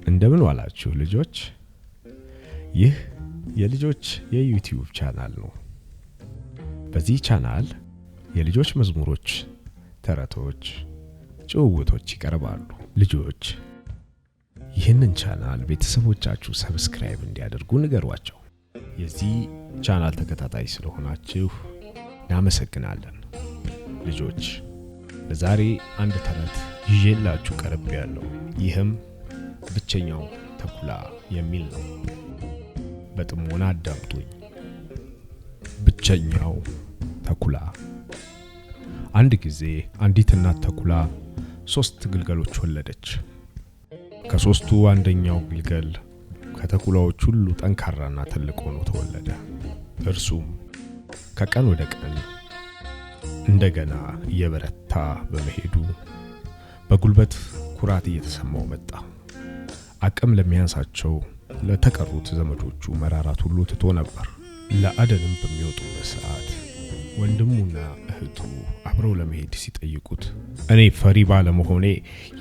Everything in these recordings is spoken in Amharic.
እንደምን ዋላችሁ ልጆች? ይህ የልጆች የዩቲዩብ ቻናል ነው። በዚህ ቻናል የልጆች መዝሙሮች፣ ተረቶች፣ ጭውውቶች ይቀርባሉ። ልጆች ይህንን ቻናል ቤተሰቦቻችሁ ሰብስክራይብ እንዲያደርጉ ንገሯቸው። የዚህ ቻናል ተከታታይ ስለሆናችሁ እናመሰግናለን። ልጆች ለዛሬ አንድ ተረት ይዤላችሁ ቀርቤያለሁ። ይህም ብቸኛው ተኩላ የሚል ነው። በጥሞና አዳምጡኝ። ብቸኛው ተኩላ። አንድ ጊዜ አንዲት እናት ተኩላ 3 ግልገሎች ወለደች። ከ3ቱ አንደኛው ግልገል ከተኩላዎች ሁሉ ጠንካራና ትልቅ ሆኖ ተወለደ። እርሱም ከቀን ወደ ቀን እንደገና እየበረታ በመሄዱ በጉልበት ኩራት እየተሰማው መጣ። አቅም ለሚያንሳቸው ለተቀሩት ዘመዶቹ መራራት ሁሉ ትቶ ነበር። ለአደንም በሚወጡበት ሰዓት ወንድሙና እህቱ አብረው ለመሄድ ሲጠይቁት እኔ ፈሪ ባለመሆኔ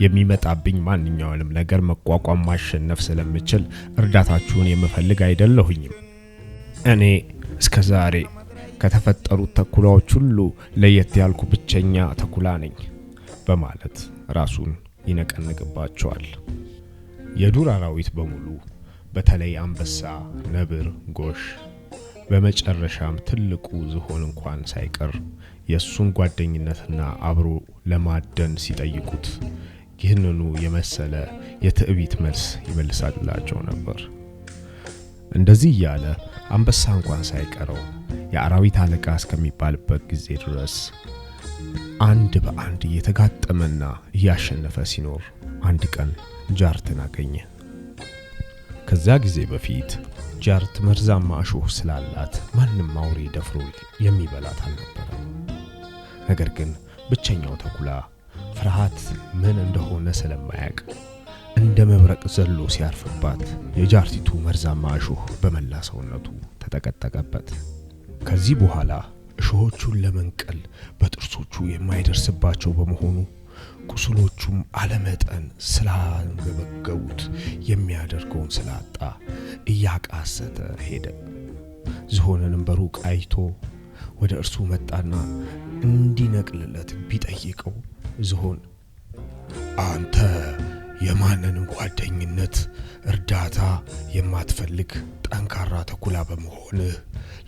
የሚመጣብኝ ማንኛውንም ነገር መቋቋም ማሸነፍ ስለምችል እርዳታችሁን የምፈልግ አይደለሁኝም። እኔ እስከዛሬ ከተፈጠሩት ተኩላዎች ሁሉ ለየት ያልኩ ብቸኛ ተኩላ ነኝ በማለት ራሱን ይነቀንቅባቸዋል። የዱር አራዊት በሙሉ በተለይ አንበሳ፣ ነብር፣ ጎሽ በመጨረሻም ትልቁ ዝሆን እንኳን ሳይቀር የሱን ጓደኝነትና አብሮ ለማደን ሲጠይቁት ይህንኑ የመሰለ የትዕቢት መልስ ይመልሳላቸው ነበር። እንደዚህ እያለ አንበሳ እንኳን ሳይቀረው የአራዊት አለቃ እስከሚባልበት ጊዜ ድረስ አንድ በአንድ እየተጋጠመና እያሸነፈ ሲኖር አንድ ቀን ጃርትን አገኘ። ከዛ ጊዜ በፊት ጃርት መርዛማ እሾህ ስላላት ማንም አውሬ ደፍሮ የሚበላት አልነበረም። ነገር ግን ብቸኛው ተኩላ ፍርሃት ምን እንደሆነ ስለማያውቅ እንደ መብረቅ ዘሎ ሲያርፍባት የጃርቲቱ መርዛማ እሾህ በመላ ሰውነቱ ተጠቀጠቀበት። ከዚህ በኋላ እሾሆቹን ለመንቀል በጥርሶቹ የማይደርስባቸው በመሆኑ ቁስሎቹም አለመጠን ስላንገበገቡት የሚያደርገውን ስላጣ እያቃሰተ ሄደ። ዝሆንንም በሩቅ አይቶ ወደ እርሱ መጣና እንዲነቅልለት ቢጠይቀው ዝሆን አንተ የማንንም ጓደኝነት እርዳታ የማትፈልግ ጠንካራ ተኩላ በመሆንህ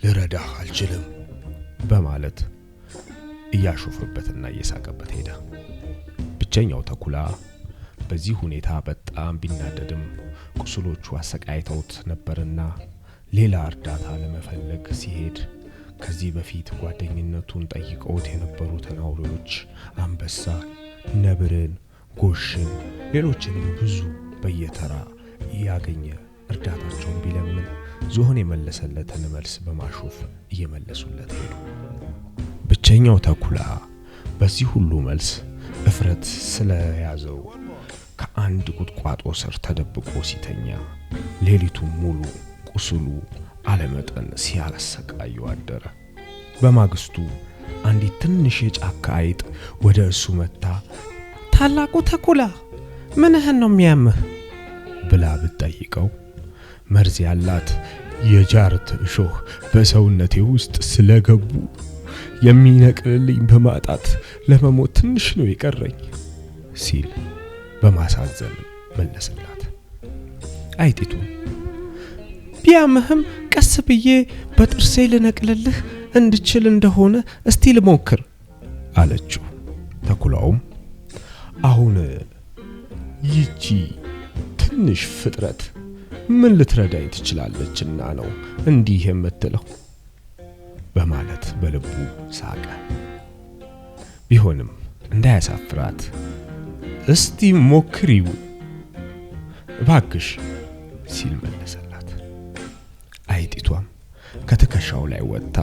ልረዳህ አልችልም በማለት እያሾፈበትና እየሳቀበት ሄደ። ብቸኛው ተኩላ በዚህ ሁኔታ በጣም ቢናደድም ቁስሎቹ አሰቃይተውት ነበርና ሌላ እርዳታ ለመፈለግ ሲሄድ ከዚህ በፊት ጓደኝነቱን ጠይቀውት የነበሩትን አውሬዎች አንበሳ፣ ነብርን፣ ጎሽን፣ ሌሎችንም ብዙ በየተራ ያገኘ እርዳታቸውን ቢለምን ዝሆን የመለሰለትን መልስ በማሾፍ እየመለሱለት ሄዱ። ብቸኛው ተኩላ በዚህ ሁሉ መልስ እፍረት ስለያዘው ከአንድ ቁጥቋጦ ስር ተደብቆ ሲተኛ ሌሊቱን ሙሉ ቁስሉ አለመጠን ሲያሰቃየው አደረ። በማግስቱ አንዲት ትንሽ የጫካ አይጥ ወደ እሱ መጣ። ታላቁ ተኩላ ምንህን ነው የሚያምህ ብላ ብትጠይቀው መርዝ ያላት የጃርት እሾህ በሰውነቴ ውስጥ ስለገቡ የሚነቅልልኝ በማጣት ለመሞት ትንሽ ነው የቀረኝ ሲል በማሳዘን መለሰላት። አይጢቱ ቢያምህም ቀስ ብዬ በጥርሴ ልነቅልልህ እንድችል እንደሆነ እስቲ ልሞክር አለችው። ተኩላውም አሁን ይቺ ትንሽ ፍጥረት ምን ልትረዳኝ ትችላለችና ነው እንዲህ የምትለው በማለት በልቡ ሳቀ። ቢሆንም እንዳያሳፍራት እስቲ ሞክሪው እባክሽ ሲል መለሰላት። አይጢቷም ከትከሻው ላይ ወጥታ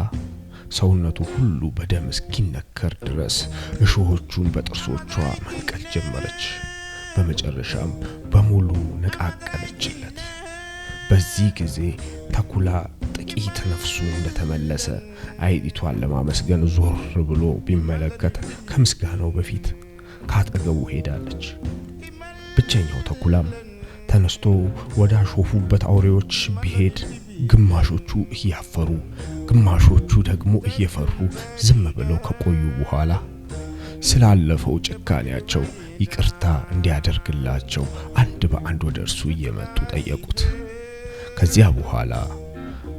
ሰውነቱ ሁሉ በደም እስኪነከር ድረስ እሾሆቹን በጥርሶቿ መንቀል ጀመረች። በመጨረሻም በሙሉ ነቃቀለችለት። በዚህ ጊዜ ተኩላ ጥቂት ነፍሱ እንደተመለሰ አይጢቷን ለማመስገን ዞር ብሎ ቢመለከት ከምስጋናው በፊት ካጠገቡ ሄዳለች። ብቸኛው ተኩላም ተነስቶ ወደ አሾፉበት አውሬዎች ቢሄድ ግማሾቹ እያፈሩ ግማሾቹ ደግሞ እየፈሩ ዝም ብለው ከቆዩ በኋላ ስላለፈው ጭካኔያቸው ይቅርታ እንዲያደርግላቸው አንድ በአንድ ወደ እርሱ እየመጡ ጠየቁት። ከዚያ በኋላ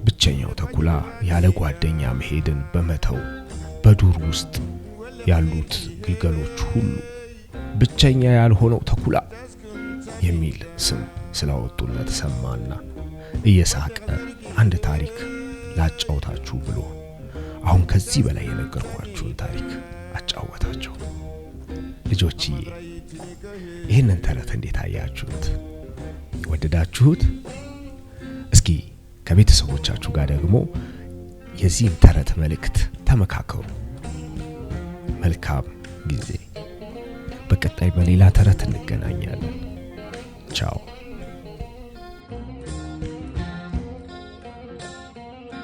ብቸኛው ተኩላ ያለ ጓደኛ መሄድን በመተው በዱር ውስጥ ያሉት ግልገሎች ሁሉ ብቸኛ ያልሆነው ተኩላ የሚል ስም ስላወጡለት ሰማና እየሳቀ አንድ ታሪክ ላጫውታችሁ ብሎ አሁን ከዚህ በላይ የነገርኳችሁን ታሪክ አጫወታቸው። ልጆችዬ ይህንን ተረት እንዴት አያችሁት? ወደዳችሁት? እስኪ ከቤተሰቦቻችሁ ጋር ደግሞ የዚህን ተረት መልእክት ተመካከሩ። መልካም ጊዜ። በቀጣይ በሌላ ተረት እንገናኛለን። ቻው።